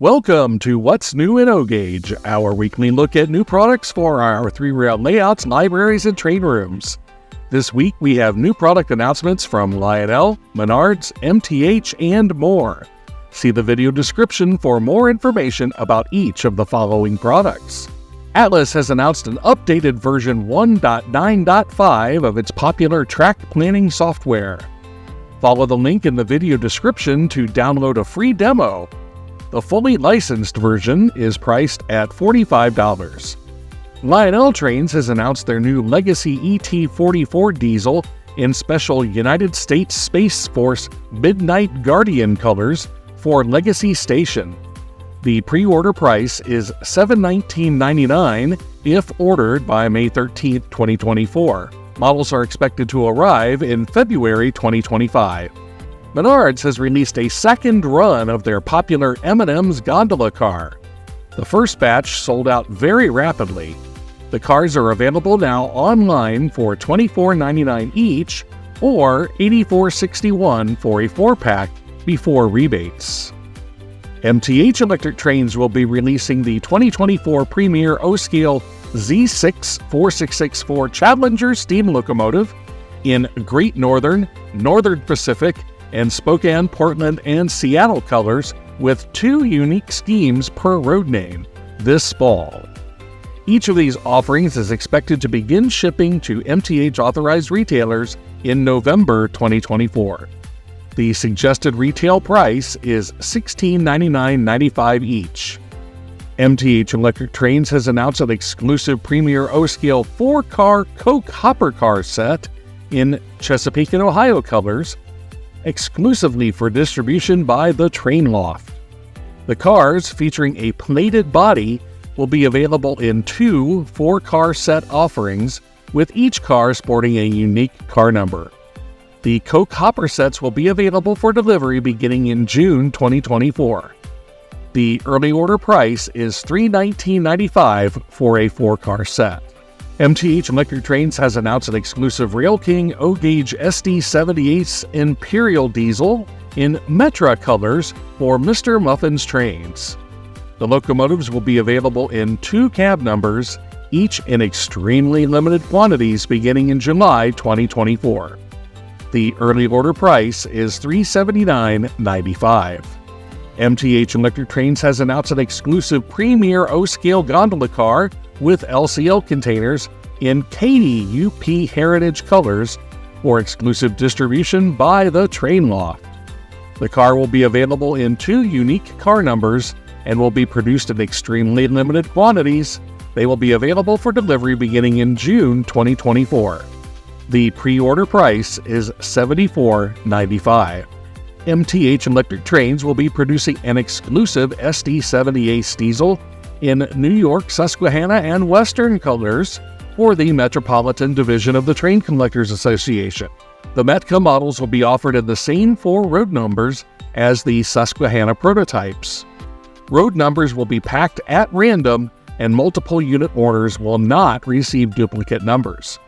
Welcome to What's New in O-Gauge, our weekly look at new products for our three-rail layouts, libraries, and train rooms. This week we have new product announcements from Lionel, Menards, MTH, and more. See the video description for more information about each of the following products. Atlas has announced an updated version 1.9.5 of its popular track planning software. Follow the link in the video description to download a free demo. The fully licensed version is priced at $45. Lionel Trains has announced their new Legacy ET44 diesel in special United States Space Force Midnight Guardian colors for Legacy Station. The pre-order price is $719.99 if ordered by May 13, 2024. Models are expected to arrive in February 2025. Menards has released a second run of their popular M&M's gondola car. The first batch sold out very rapidly. The cars are available now online for $24.99 each or $84.61 for a 4-pack before rebates. MTH Electric Trains will be releasing the 2024 Premier O-Scale Z6 4664 Challenger steam locomotive in Great Northern, Northern Pacific, and Spokane, Portland, and Seattle colors with 2 unique schemes per road name this fall. Each of these offerings is expected to begin shipping to MTH authorized retailers in November 2024. The suggested retail price is $1699.95 each. MTH Electric Trains has announced an exclusive Premier O-Scale 4-car Coke Hopper car set in Chesapeake and Ohio colors, exclusively for distribution by the Train Loft. The cars, featuring a plated body, will be available in 2 4-car set offerings, with each car sporting a unique car number. The Coke Hopper sets will be available for delivery beginning in June 2024. The early order price is $319.95 for a 4-car set. MTH Electric Trains has announced an exclusive Rail King O-Gauge SD78 Imperial Diesel in Metra colors for Mr. Muffin's trains. The locomotives will be available in 2 cab numbers, each in extremely limited quantities beginning in July 2024. The early order price is $379.95. MTH Electric Trains has announced an exclusive Premier O-Scale gondola car with LCL containers in Katy UP Heritage colors for exclusive distribution by the Train Loft. The car will be available in 2 unique car numbers and will be produced in extremely limited quantities. They will be available for delivery beginning in June 2024. The pre-order price is $74.95. MTH Electric Trains will be producing an exclusive SD78 diesel in New York, Susquehanna, and Western colors for the Metropolitan Division of the Train Collectors Association. The METCA models will be offered in the same 4 road numbers as the Susquehanna prototypes. Road numbers will be packed at random, and multiple unit orders will not receive duplicate numbers.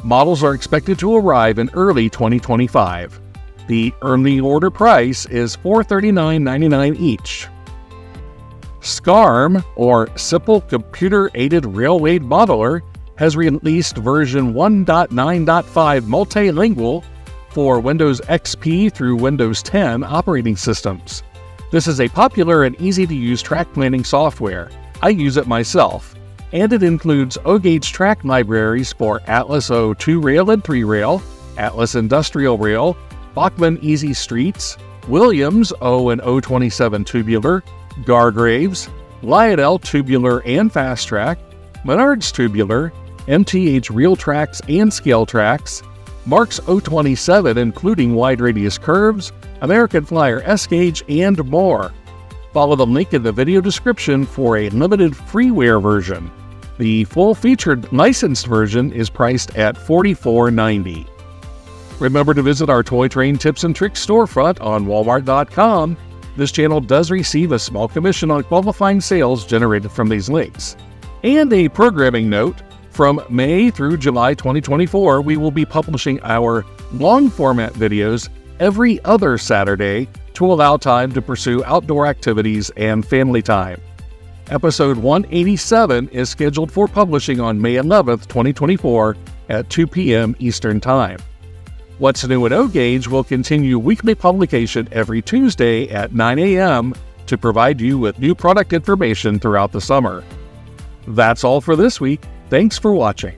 Models are expected to arrive in early 2025. The early order price is $439.99 each. SCARM, or Simple Computer Aided Railway Modeler, has released version 1.9.5 multilingual for Windows XP through Windows 10 operating systems. This is a popular and easy-to-use track planning software. I use it myself, and it includes O-Gauge track libraries for Atlas O 2-rail and 3-rail, Atlas Industrial Rail, Bachmann Easy Streets, Williams O and O27 tubular, Gargraves, Lionel tubular and fast track, Menards tubular, MTH real tracks and scale tracks, Marx O27 including wide radius curves, American Flyer S-Gauge, and more. Follow the link in the video description for a limited freeware version. The full-featured licensed version is priced at $44.90. Remember to visit our Toy Train Tips and Tricks storefront on Walmart.com. This channel does receive a small commission on qualifying sales generated from these links. And a programming note, from May through July 2024, we will be publishing our long-format videos every other Saturday to allow time to pursue outdoor activities and family time. Episode 187 is scheduled for publishing on May 11th, 2024 at 2 p.m. Eastern Time. What's New in O-Gauge will continue weekly publication every Tuesday at 9 a.m. to provide you with new product information throughout the summer. That's all for this week. Thanks for watching.